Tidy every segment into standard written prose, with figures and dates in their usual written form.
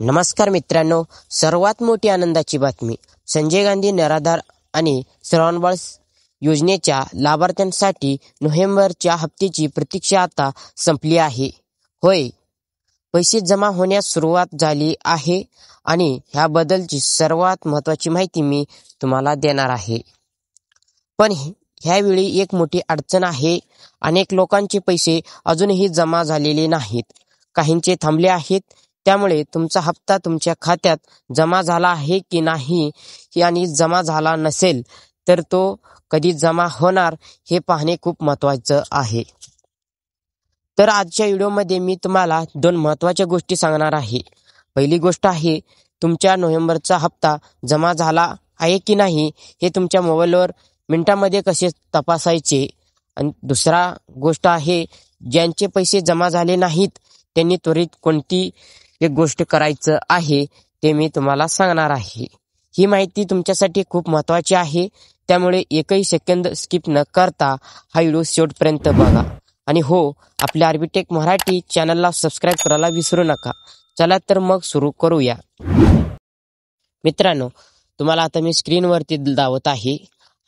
नमस्कार मित्रांनो, सर्वात मोठी आनंदाची बातमी. संजय गांधी निराधार आणि श्रावणबाळ योजनेच्या लाभार्थ्यांसाठी नोव्हेंबरच्या हप्त्याची प्रतीक्षा आता संपली आहे. होय, पैसे जमा होण्यास सुरुवात झाली आहे आणि ह्याबद्दलची सर्वात महत्त्वाची माहिती मी तुम्हाला देणार आहे. पण ह्यावेळी एक मोठी अडचण आहे. अनेक लोकांचे पैसे अजूनही जमा झालेले नाहीत. काहींचे थांबले आहेत. त्यामुळे तुमचा हप्ता तुमच्या खात्यात जमा झाला आहे की नाही आणि जमा झाला नसेल तर तो कधी जमा होणार हे पाहणे खूप महत्त्वाचं आहे. तर आजच्या व्हिडिओमध्ये मी तुम्हाला 2 महत्त्वाच्या गोष्टी सांगणार आहे. पहिली गोष्ट आहे, तुमच्या नोव्हेंबरचा हप्ता जमा झाला आहे की नाही हे तुमच्या मोबाईलवर मिनिटांमध्ये कसे तपासायचे. आणि दुसरा गोष्ट आहे, ज्यांचे पैसे जमा झाले नाहीत त्यांनी त्वरित कोणती एक गोष्ट करायचं आहे ते मी तुम्हाला सांगणार आहे. ही माहिती तुमच्यासाठी खूप महत्त्वाची आहे. त्यामुळे एकही सेकंद स्किप न करता हा व्हिडिओ शेवटपर्यंत बघा. आणि हो, आपल्या आर्बिटेक मराठी चॅनलला सबस्क्राईब करायला विसरू नका. चला तर मग सुरू करूया. मित्रांनो, तुम्हाला आता मी स्क्रीनवरती दाखवत आहे.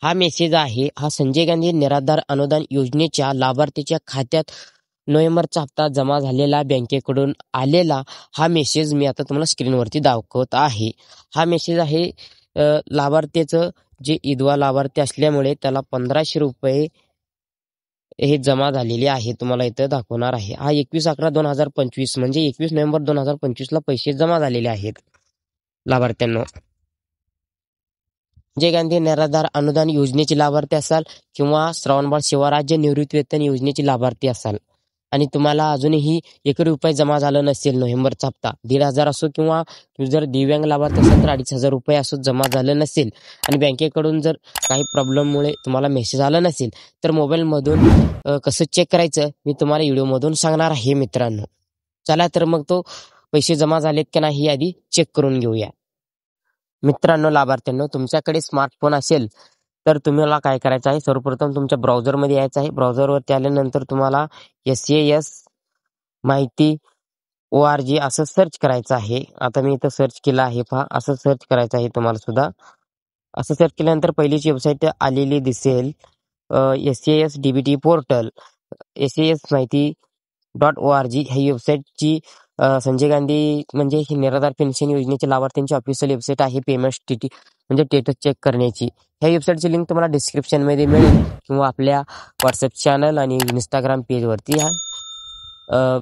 हा मेसेज आहे. हा संजय गांधी निराधार अनुदान योजनेच्या लाभार्थीच्या खात्यात नोव्हेंबरचा हप्ता जमा झालेला बँकेकडून आलेला हा मेसेज मी आता तुम्हाला स्क्रीनवरती दाखवत आहे. हा मेसेज आहे लाभार्थीचं जे विधवा लाभार्थी असल्यामुळे त्याला 1500 रुपये हे जमा झालेले आहे. तुम्हाला इथं दाखवणार आहे. हा 21/11/2025 म्हणजे 21 नोव्हेंबर 2025 ला पैसे जमा झालेले आहेत लाभार्थ्यांना. संजय गांधी निराधार अनुदान योजनेचे लाभार्थी असाल किंवा श्रावणबाळ सेवा राज्य निवृत्तीवेतन योजनेचे लाभार्थी असाल आणि तुम्हाला अजूनही 1 रुपये जमा झालं नसेल नोव्हेंबरचा हप्ता 1,500 असो किंवा जर दिव्यांग लाभार्थी असाल तर 2,500 रुपये असो जमा झालं नसेल आणि बँकेकडून जर काही प्रॉब्लेममुळे तुम्हाला मेसेज आला नसेल तर मोबाईलमधून कसं चेक करायचं मी तुम्हाला व्हिडिओमधून सांगणार आहे मित्रांनो. चला तर मग तो पैसे जमा झालेत की नाही आधी चेक करून घेऊया. मित्रांनो, लाभार्थ्यांनो, तुमच्याकडे स्मार्टफोन असेल तर तुम्हाला काय करायचं आहे, सर्वप्रथम तुमच्या ब्राउझरमध्ये यायचं आहे. ब्राउझरवरती आल्यानंतर तुम्हाला SAS माहिती ORG असं सर्च करायचं आहे. आता मी इथं सर्च केलं आहे, पहा असं सर्च करायचं आहे तुम्हाला सुद्धा. असं सर्च केल्यानंतर पहिलीच वेबसाईट आलेली दिसेल, SAS DBT पोर्टल. SAS माहिती .org ह्या वेबसाईटची संजय गांधी म्हणजे ही निराधार पेन्शन योजनेच्या लाभार्थ्यांची ऑफिशियल वेबसाईट आहे. पेमेंट स्थिती म्हणजे स्टेटस चेक करण्याची. ह्या वेबसाईटची लिंक तुम्हाला डिस्क्रिप्शनमध्ये मिळेल किंवा आपल्या व्हॉट्सअप चॅनल आणि इंस्टाग्राम पेजवरती ह्या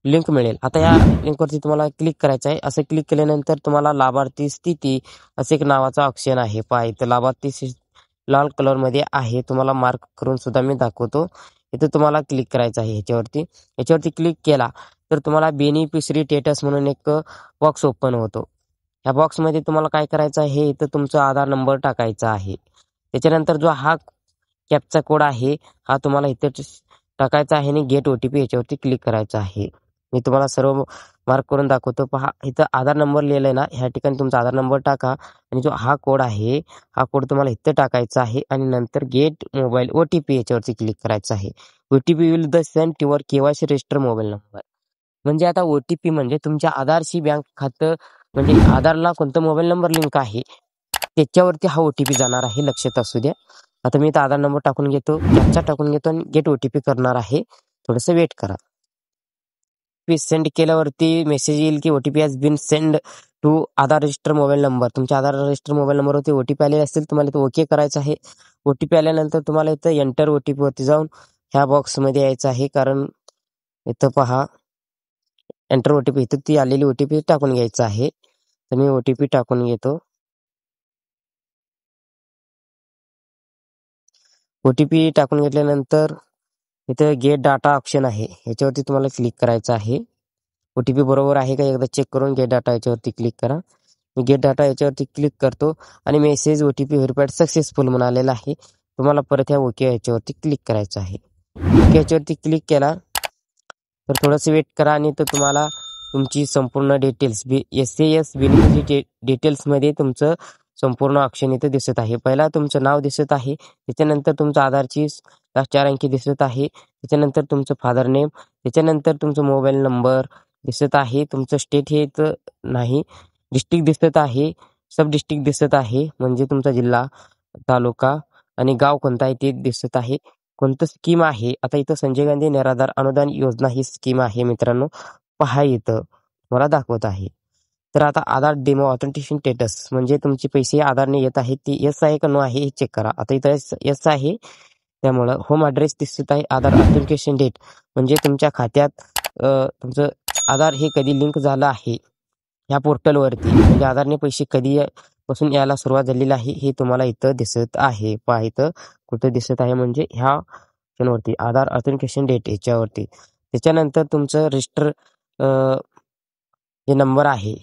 लिंक मिळेल. आता या लिंकवरती तुम्हाला क्लिक करायचं आहे. असं क्लिक केल्यानंतर तुम्हाला लाभार्थी स्थिती असे एक नावाचा ऑप्शन आहे. पहा इथं लाभार्थी लाल कलरमध्ये आहे. तुम्हाला मार्क करून सुद्धा मी दाखवतो. इथं तुम्हाला क्लिक करायचं आहे. याच्यावरती क्लिक केला तर तुम्हाला बेनिफिशरी स्टेटस म्हणून एक बॉक्स ओपन होतो. ह्या बॉक्समध्ये तुम्हाला काय करायचं आहे, इथं तुमचा आधार नंबर टाकायचा आहे. त्याच्यानंतर जो हा कॅप्चा कोड आहे हा तुम्हाला इथं टाकायचा आहे आणि गेट OTP याच्यावरती क्लिक करायचं आहे. मी तुम्हाला सर्व मार्क करून दाखवतो. पहा इथं आधार नंबर लिहिलंय ना, ह्या ठिकाणी तुमचा आधार नंबर टाका आणि जो हा कोड आहे हा कोड तुम्हाला इथं टाकायचा आहे आणि नंतर गेट मोबाईल OTP याच्यावरती क्लिक करायचं आहे. OTP will the send your KYC register mobile number. म्हणजे आता OTP म्हणजे तुमच्या आधारशी बँक खातं म्हणजे आधारला कोणतं मोबाईल नंबर लिंक आहे त्याच्यावरती हा OTP जाणार आहे. लक्षात असू द्या. आता मी इथं आधार नंबर टाकून घेतो, कॅप्चा टाकून घेतो आणि गेट OTP करणार आहे. थोडंसं वेट करा. सेंड केल्यावरती मेसेज येईल की OTP has been send to Aadhaar register mobile number. तुमच्या आधार रजिस्टर मोबाईल नंबरवरती OTP आले असेल, तुम्हाला इथं ओके करायचं आहे. OTP आल्यानंतर तुम्हाला इथं एंटर OTP वरती जाऊन ह्या बॉक्समध्ये यायचं आहे. कारण इथं पहा एंटर OTP इथं ती आलेली OTP टाकून घ्यायचं आहे. तर मी OTP टाकून घेतो. OTP टाकून घेतल्यानंतर इथं गेट डाटा ऑप्शन आहे. याच्यावरती तुम्हाला क्लिक करायचं आहे. OTP बरोबर आहे का एकदा चेक करून गेट डाटा याच्यावरती क्लिक करा. मी गेट डाटा याच्यावरती क्लिक करतो आणि मेसेज OTP व्हेरीफाईड सक्सेसफुल म्हणून आलेला आहे. तुम्हाला परत ह्या ओके याच्यावरती क्लिक करायचं आहे. ओके याच्यावरती क्लिक केला तर थोडंसं वेट करा आणि तर तुम्हाला तुमची संपूर्ण डिटेल्स SAS बेनिफिशरी डिटेल्समध्ये तुमचं संपूर्ण ऑप्शन इथं दिसत आहे. पहिला तुमचं नाव दिसत आहे, त्याच्यानंतर तुमचं आधारची लास्ट 4 अंकी दिसत आहे, त्याच्यानंतर तुमचं फादर नेम, त्याच्यानंतर तुमचं मोबाईल नंबर, दिसत आहे, तुमचं स्टेट हे इथं नाही, डिस्ट्रिक्ट दिसत आहे, सब डिस्ट्रिक्ट दिसत आहे, म्हणजे तुमचा जिल्हा, तालुका आणि गाव कोणतं आहे ते दिसत आहे. कोणतं स्कीम आहे, आता इथं संजय गांधी निराधार अनुदान योजना ही स्कीम आहे मित्रांनो, पहा इथं मला दाखवत आहे. तर आता आधार डेमो ऑथेंटिकेशन स्टेटस म्हणजे तुमचे पैसे आधारने येत आहेत ते येस आहे का नो आहे हे चेक करा. आता इथं येस आहे, त्यामुळं होम ॲड्रेस दिसत आहे. आधार ऑथेंटिकेशन डेट म्हणजे तुमच्या खात्यात तुमचं आधार हे कधी लिंक झालं आहे ह्या पोर्टलवरती, म्हणजे आधारने पैसे कधी पासून यायला सुरुवात झालेली आहे हे तुम्हाला इथं दिसत आहे. पहा इथं कुठं दिसत आहे, म्हणजे ह्या ऑप्शनवरती आधार ऑथेंटिकेशन डेट याच्यावरती. त्याच्यानंतर तुमचं रजिस्टर जे नंबर आहे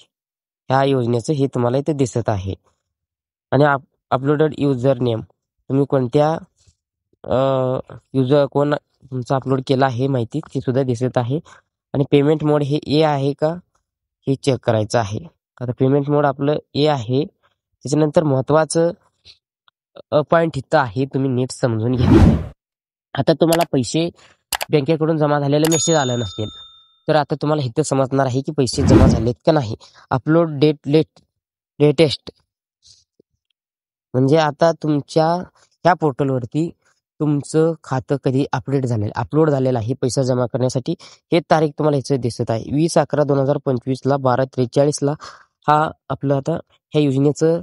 ह्या योजनेचं हे तुम्हाला इथे दिसत आहे. आणि अपलोडेड युजर नेम तुम्ही कोणत्या युजर कोण तुमचा अपलोड केला आहे माहिती ती सुद्धा दिसत आहे. आणि पेमेंट मोड हे ए आहे का हे चेक करायचं आहे. आता पेमेंट मोड आपलं ए आहे. त्याच्यानंतर महत्त्वाचं पॉईंट इथं आहे, तुम्ही नीट समजून घ्या. आता तुम्हाला पैसे बँकेकडून जमा झालेला मेसेज आला नसेल, तर आता तुम्हाला इथं समजणार आहे की पैसे जमा झालेत का नाही. अपलोड लेटेस्ट म्हणजे आता तुमच्या ह्या पोर्टलवरती तुमचं खातं कधी अपलोड झालेलं आहे पैसा जमा करण्यासाठी, हे तारीख तुम्हाला ह्याचं दिसत आहे. 20/11/2025 12:43 हा आपलं आता ह्या योजनेचं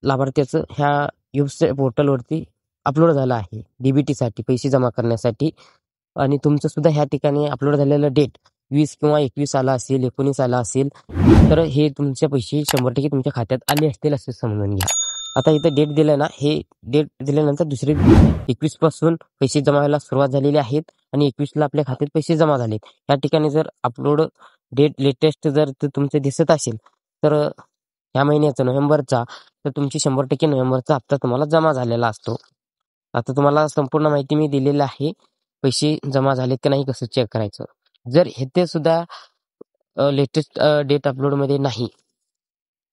लाभार्थ्याचं ह्या पोर्टलवरती अपलोड झालं आहे DBTसाठी पैसे जमा करण्यासाठी. आणि तुमचं सुद्धा ह्या ठिकाणी अपलोड झालेलं डेट 20 किंवा 21 आला असेल, 19 आला असेल, तर हे तुमचे पैसे 100% तुमच्या खात्यात आले असतील असे समजून घ्या. आता इथं डेट दिलं ना, हे डेट दिल्यानंतर दुसरी 21 पासून पैसे जमा व्हायला सुरुवात झालेली आहेत आणि 21ला आपल्या खात्यात पैसे जमा झालेत. या ठिकाणी जर अपलोड डेट लेटेस्ट जर तुमचं दिसत असेल, तर ह्या महिन्याचा नोव्हेंबरचा, तर तुमची 100% नोव्हेंबरचा हप्ता तुम्हाला जमा झालेला असतो. आता तुम्हाला संपूर्ण माहिती मी दिलेली आहे. पैसे जमा झालेत की नाही कसं चेक करायचं. जर हे सुद्धा लेटेस्ट डेट अपलोडमध्ये नाही,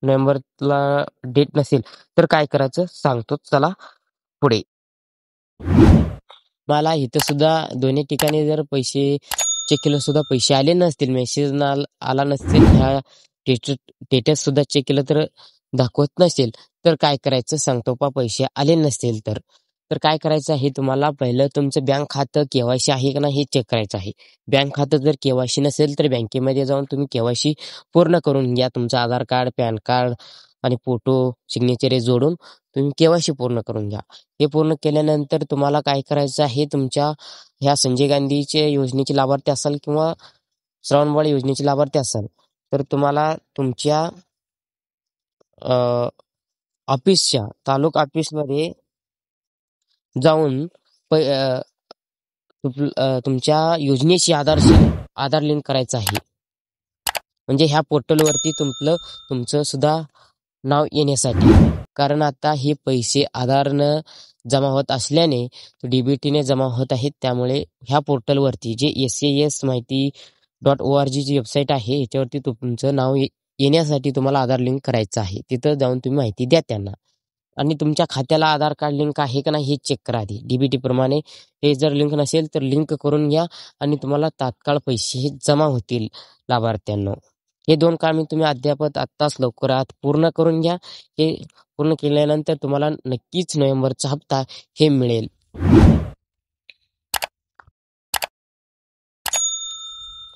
नोव्हेंबरला डेट नसेल, तर काय करायचं सांगतो, चला पुढे. मला इथं सुद्धा दोन्ही ठिकाणी जर पैसे चेक केलं सुद्धा पैसे आले नसतील, मेसेज आला नसेल, ह्या स्टेटस सुद्धा चेक केलं तर दाखवत नसेल, तर काय करायचं सांगतो. पैसे आले नसतील तर तर काय करायचं आहे, तुम्हाला पहिलं तुमचं बँक खातं केवायसी आहे का नाही हे चेक करायचं आहे. बँक खातं जर केवायसी नसेल, तर बँकेमध्ये जाऊन तुम्ही केवायसी पूर्ण करून घ्या. तुमचं आधार कार्ड, पॅन कार्ड आणि फोटो सिग्नेचर जोडून तुम्ही केवायसी पूर्ण करून घ्या. हे पूर्ण केल्यानंतर तुम्हाला काय करायचं आहे, तुमच्या ह्या संजय गांधीचे योजनेचे लाभार्थी असाल किंवा श्रावणबाळ योजनेचे लाभार्थी असाल, तर तुम्हाला तुमच्या ऑफिसच्या तालुका ऑफिसमध्ये जाऊन तुमच्या योजनेशी आधार लिंक करायचं आहे. म्हणजे ह्या पोर्टलवरती तुमचं सुद्धा नाव येण्यासाठी. कारण आता हे पैसे आधारनं जमा होत असल्याने DBTने जमा होत आहेत. त्यामुळे ह्या पोर्टलवरती जे SAS माहिती.org जी वेबसाईट आहे, याच्यावरती तुमचं नाव येण्यासाठी तुम्हाला आधार लिंक करायचं आहे. तिथं जाऊन तुम्ही माहिती द्या त्यांना. आणि तुमच्या खात्याला आधार कार्ड लिंक आहे का नाही हे चेक करा आधी. DBT प्रमाणे हे जर लिंक नसेल तर लिंक करून घ्या आणि तुम्हाला तात्काळ पैसे हे जमा होतील लाभार्थ्यांना. हे 2 कामे तुम्ही आत्ताच लवकरात पूर्ण करून घ्या. हे पूर्ण केल्यानंतर तुम्हाला नक्कीच नोव्हेंबरचा हप्ता हे मिळेल.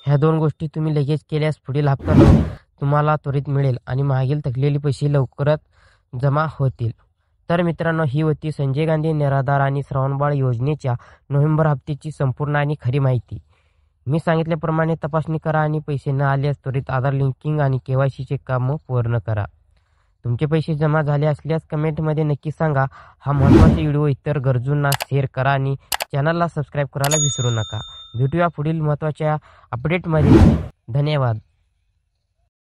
ह्या 2 गोष्टी तुम्ही लगेच केल्यास पुढील हप्ता तुम्हाला त्वरित मिळेल आणि मागील थकलेले पैसे लवकरात जमा होतील. तर मित्रांनो, ही होती संजय गांधी निराधार आणि श्रावणबाळ योजनेच्या नोव्हेंबर हप्त्याची संपूर्ण आणि खरी माहिती. मी सांगितल्याप्रमाणे तपासणी करा आणि पैसे न आल्यास त्वरित आधार लिंकिंग आणि KYCचे कामं पूर्ण करा. तुमचे पैसे जमा झाले असल्यास कमेंटमध्ये नक्की सांगा. हा महत्त्वाचा व्हिडिओ इतर गरजूंना शेअर करा आणि चॅनलला सबस्क्राईब करायला विसरू नका. भेटूया पुढील महत्त्वाच्या अपडेटमध्ये. धन्यवाद.